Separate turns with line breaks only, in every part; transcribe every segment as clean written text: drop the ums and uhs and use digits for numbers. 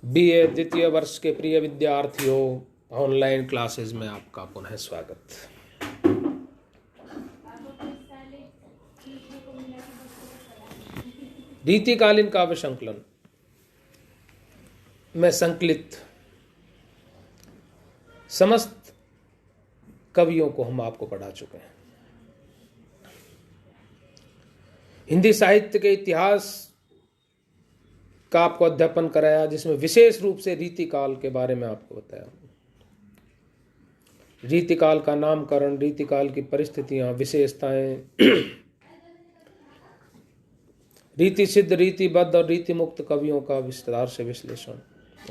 BA द्वितीय वर्ष के प्रिय विद्यार्थियों, ऑनलाइन क्लासेस में आपका पुनः स्वागत। रीतिकालीन काव्य संकलन में संकलित समस्त कवियों को हम आपको पढ़ा चुके हैं। हिंदी साहित्य के इतिहास का आपको अध्यापन कराया, जिसमें विशेष रूप से रीतिकाल के बारे में आपको बताया। रीतिकाल का नामकरण, रीतिकाल की परिस्थितियां, विशेषताएं, रीति सिद्ध, रीतिबद्ध और रीति मुक्त कवियों का विस्तार से विश्लेषण,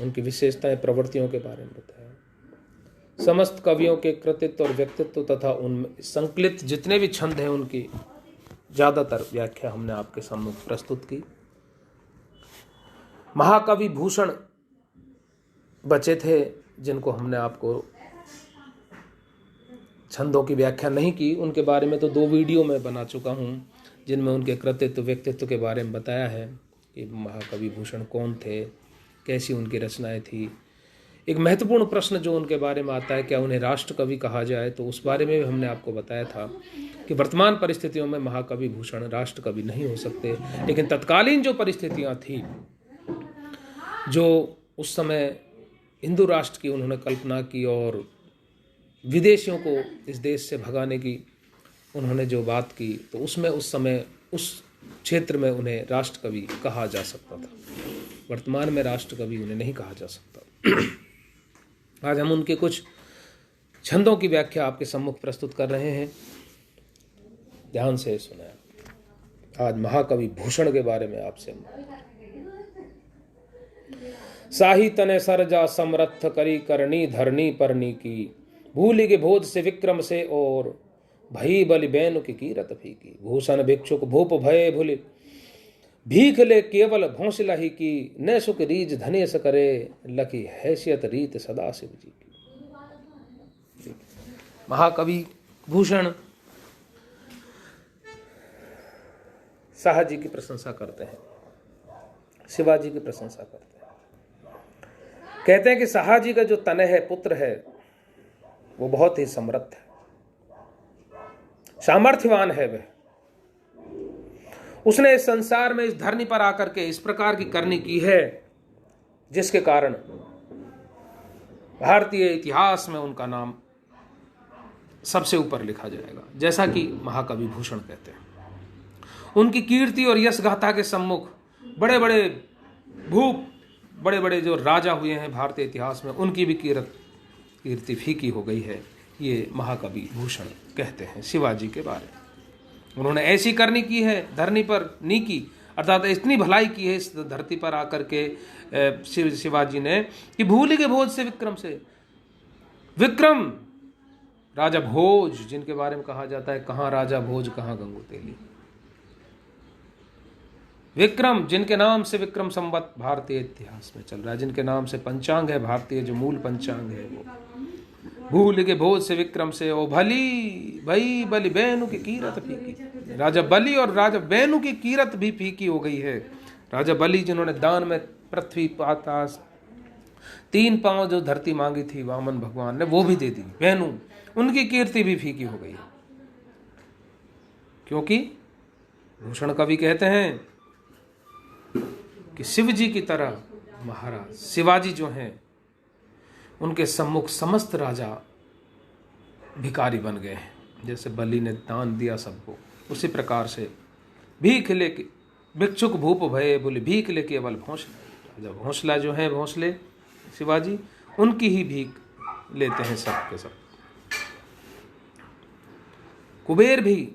उनकी विशेषताएं, प्रवृत्तियों के बारे में बताया। समस्त कवियों के कृतित्व और व्यक्तित्व तथा उनमें संकलित जितने भी छंद हैं उनकी ज्यादातर व्याख्या हमने आपके सम्मुख प्रस्तुत की। महाकवि भूषण बचे थे जिनको हमने आपको छंदों की व्याख्या नहीं की, उनके बारे में तो 2 वीडियो में बना चुका हूं, जिनमें उनके कृतित्व व्यक्तित्व के बारे में बताया है कि महाकवि भूषण कौन थे, कैसी उनकी रचनाएं थी। एक महत्वपूर्ण प्रश्न जो उनके बारे में आता है, क्या उन्हें राष्ट्र कवि कहा जाए, तो उस बारे में भी हमने आपको बताया था कि वर्तमान परिस्थितियों में महाकवि भूषण राष्ट्र कवि नहीं हो सकते, लेकिन तत्कालीन जो परिस्थितियां थी, जो उस समय हिंदू राष्ट्र की उन्होंने कल्पना की और विदेशियों को इस देश से भगाने की उन्होंने जो बात की, तो उसमें उस समय उस क्षेत्र में उन्हें राष्ट्र कवि कहा जा सकता था। वर्तमान में राष्ट्र कवि उन्हें नहीं कहा जा सकता। आज हम उनके कुछ छंदों की व्याख्या आपके सम्मुख प्रस्तुत कर रहे हैं, ध्यान से सुना। आज महाकवि भूषण के बारे में आपसे। साही तने सरजा समरथ करी करनी धरनी परनी की, भूली के भोज से विक्रम से और भई बलि बैनु की कीरत फीकी। भूषण भिक्षुक भूप भय भूलि भीख ले केवल भौंसला ही की, न सुख रीज धनेश करे लखी हैसियत रीत सदा शिव जी की। महाकवि भूषण शाह जी की प्रशंसा करते हैं, शिवाजी की प्रशंसा करते हैं। कहते हैं कि शाह जी का जो तनय है, पुत्र है, वो बहुत ही समर्थ है, सामर्थ्यवान है। वह उसने इस संसार में, इस धरनी पर आकर के इस प्रकार की करनी की है जिसके कारण भारतीय इतिहास में उनका नाम सबसे ऊपर लिखा जाएगा, जैसा कि महाकवि भूषण कहते हैं। उनकी कीर्ति और यश गाथा के सम्मुख बड़े बड़े जो राजा हुए हैं भारतीय इतिहास में, उनकी भी कीर्ति फीकी हो गई है। ये महाकवि भूषण कहते हैं शिवाजी के बारे में। उन्होंने ऐसी करनी की है धरनी पर नी की, अर्थात इतनी भलाई की है इस धरती पर आकर के शिवाजी ने कि भूली के भोज से विक्रम राजा भोज, जिनके बारे में कहा जाता है कहाँ राजा भोज कहाँ गंगू तेली। विक्रम, जिनके नाम से विक्रम संवत भारतीय इतिहास में चल रहा है, जिनके नाम से पंचांग है भारतीय, जो मूल पंचांग है वो। भूल के भोज से विक्रम से ओ भई बलि बैनु की कीरत फीकी। राजा बलि और राजा बैनु की कीरत भी फीकी हो गई है। राजा बलि जिन्होंने दान में पृथ्वी आकाश 3 पांव जो धरती मांगी थी वामन भगवान ने, वो भी दे दी। बैनु, उनकी कीर्ति भी फीकी हो गई है, क्योंकि भूषण कवि कहते हैं कि शिव जी की तरह महाराज शिवाजी जो हैं, उनके सम्मुख समस्त राजा भिखारी बन गए हैं। जैसे बलि ने दान दिया सबको, उसी प्रकार से भीख लेके भिक्षुक भूप भये बोले भीख ले केवल भौंसला। राजा भौंसला जो है, भौंसले शिवाजी, उनकी ही भीख लेते हैं सब के सब। कुबेर भी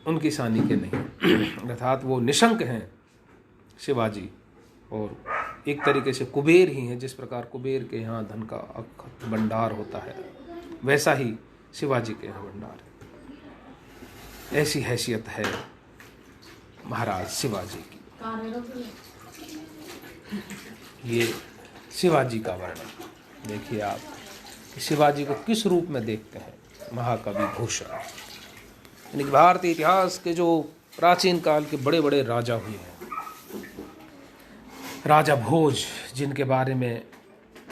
उनकी सानी के नहीं, अर्थात वो निशंक हैं शिवाजी, और एक तरीके से कुबेर ही हैं। जिस प्रकार कुबेर के यहाँ धन का अखंड भंडार होता है, वैसा ही शिवाजी के यहाँ भंडार है। ऐसी हैसियत है महाराज शिवाजी की। ये शिवाजी का वर्णन देखिए आप, कि शिवाजी को किस रूप में देखते हैं महाकवि भूषण। यानी कि भारतीय इतिहास के जो प्राचीन काल के बड़े बड़े राजा हुए हैं, राजा भोज, जिनके बारे में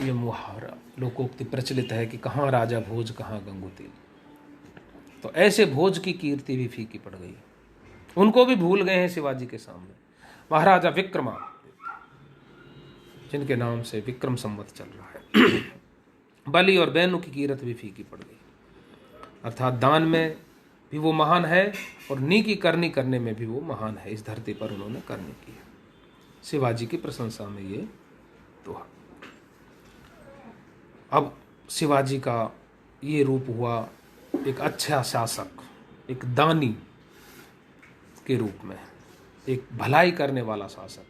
ये मुहावरा लोकोक्ति प्रचलित है कि कहाँ राजा भोज कहाँ गंगोत्री, तो ऐसे भोज की कीर्ति भी फीकी पड़ गई, उनको भी भूल गए हैं शिवाजी के सामने। महाराजा विक्रमादित्य, जिनके नाम से विक्रम संवत चल रहा है, बलि और बैनु की कीरत भी फीकी पड़ गई। अर्थात दान में भी वो महान है और नीकी करनी करने में भी वो महान है। इस धरती पर उन्होंने करनी की है। शिवाजी की प्रशंसा में ये दोहा। अब शिवाजी का ये रूप हुआ एक अच्छा शासक, एक दानी के रूप में, एक भलाई करने वाला शासक,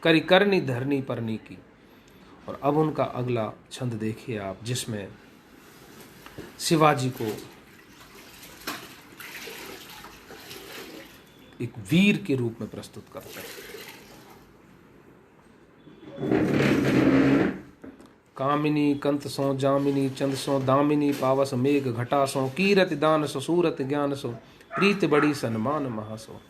करी करनी धरनी परनी की। और अब उनका अगला छंद देखिए आप, जिसमें शिवाजी को एक वीर के रूप में प्रस्तुत करते हैं। कामिनी कंत सो जामिनी चंद सो दामिनी पावस मेघ घटा सो कीरत दान सो सूरत ज्ञान सो प्रीत बड़ी सन्मान महासो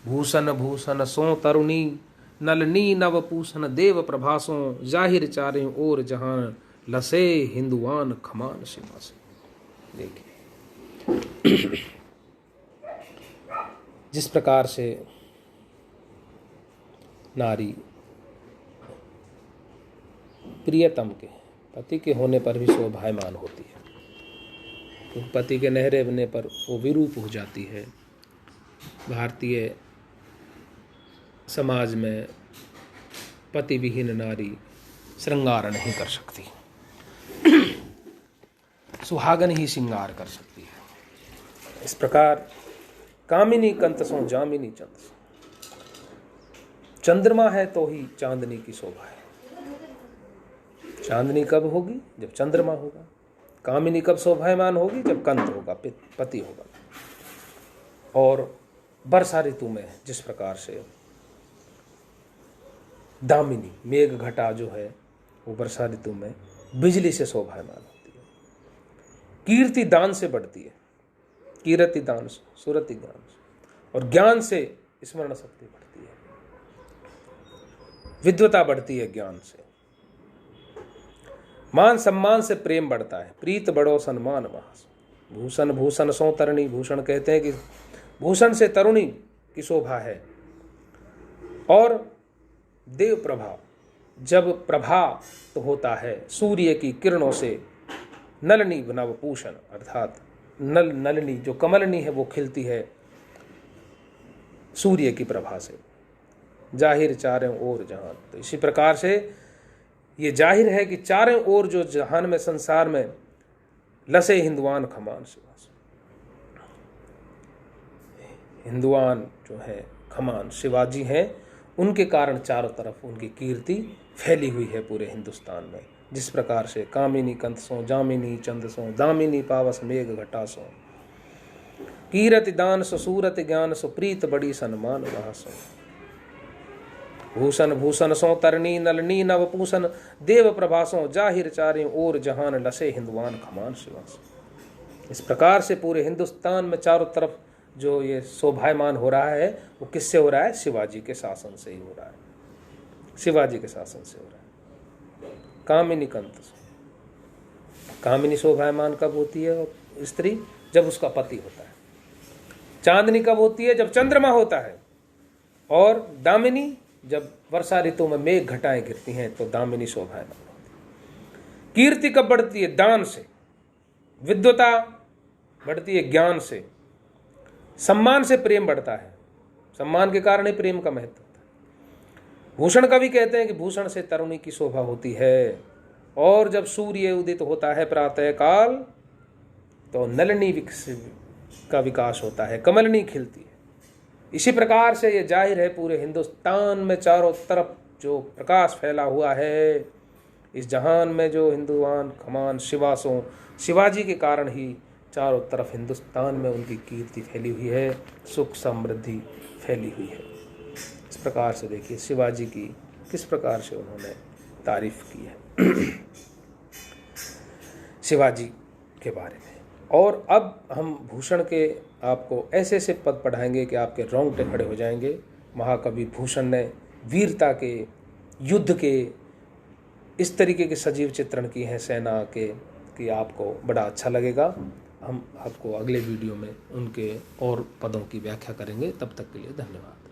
भूषण भूषण सो तरुणी नलनी नव पूषण देव प्रभासो जाहिर चारे और जहान लसे हिंदुआन खमान शिवास। देखिए जिस प्रकार से नारी प्रियतम के पति के होने पर भी शोभायमान होती है, तो पति के नहरे बनने पर वो विरूप हो जाती है। भारतीय समाज में पति विहीन नारी श्रृंगार नहीं कर सकती, सुहागन ही श्रृंगार कर सकती है। इस प्रकार कामिनी कंतसों जामिनी चंद, चंद्रमा है तो ही चांदनी की शोभा है। चांदनी कब होगी? जब चंद्रमा होगा। कामिनी कब शोभायमान होगी? जब कंत होगा, पति होगा। और वर्षा ऋतु में जिस प्रकार से दामिनी मेघ घटा जो है वो वर्षा ऋतु में बिजली से शोभायमान होती है। कीर्ति दान से बढ़ती है, कीरति दान से, सुरति ज्ञान से, और ज्ञान से स्मरण शक्ति बढ़ती है, विद्वता बढ़ती है ज्ञान से, मान सम्मान से प्रेम बढ़ता है, प्रीत बढ़ो सन्मान महास। भूषण भूषण सो तरुणी, भूषण कहते हैं कि भूषण से तरुणी की शोभा है। और देव प्रभा, जब प्रभा तो होता है सूर्य की किरणों से, नलनी नवपूषण, अर्थात नलनी जो कमलनी है वो खिलती है सूर्य की प्रभा से। जाहिर चारों ओर जहान, तो इसी प्रकार से ये जाहिर है कि चारों ओर जो जहान में, संसार में लसे हिंदुआन खमान शिवास। हिंदुआन जो है खमान शिवाजी हैं, उनके कारण चारों तरफ उनकी कीर्ति फैली हुई है पूरे हिंदुस्तान में। जिस प्रकार से कामिनी कंत सो जामिनी चंद सो दामिनी पावस मेघ घटा सो कीरति दान सो सूरत ज्ञान सो प्रीत बड़ी सन्मान महासो भूषण भूषण सो तरनी नलनी नवपूषण देव प्रभासों जाहिर चारे ओर जहान लसे हिंदुआन खमान शिवास। इस प्रकार से पूरे हिंदुस्तान में चारों तरफ जो ये शोभायमान हो रहा है वो किससे हो रहा है? शिवाजी के शासन से ही हो रहा है, शिवाजी के शासन से हो रहा है। कामिनी कंत, कामिनी शोभायमान कब होती है स्त्री? जब उसका पति होता है। चांदनी कब होती है? जब चंद्रमा होता है। और दामिनी, जब वर्षा ऋतु में मेघ घटाएं गिरती हैं तो दामिनी शोभायमान होती है। कीर्ति कब बढ़ती है? दान से। विद्वता बढ़ती है ज्ञान से। सम्मान से प्रेम बढ़ता है, सम्मान के कारण ही प्रेम का महत्व होता है। भूषण कवि कहते हैं कि भूषण से तरुणी की शोभा होती है। और जब सूर्य उदित होता है प्रातः काल तो नलिनी का विकास होता है, कमलनी खिलती है। इसी प्रकार से ये जाहिर है पूरे हिंदुस्तान में चारों तरफ जो प्रकाश फैला हुआ है, इस जहान में जो हिंदुआन खमान शिवासों, शिवाजी के कारण ही चारों तरफ हिंदुस्तान में उनकी कीर्ति फैली हुई है, सुख समृद्धि फैली हुई है। इस प्रकार से देखिए शिवाजी की किस प्रकार से उन्होंने तारीफ की है शिवाजी के बारे में। और अब हम भूषण के आपको ऐसे ऐसे पद पढ़ाएंगे कि आपके रोंगटे खड़े हो जाएंगे। महाकवि भूषण ने वीरता के, युद्ध के, इस तरीके के सजीव चित्रण की हैं सेना के कि आपको बड़ा अच्छा लगेगा। हम आपको अगले वीडियो में उनके और पदों की व्याख्या करेंगे। तब तक के लिए धन्यवाद।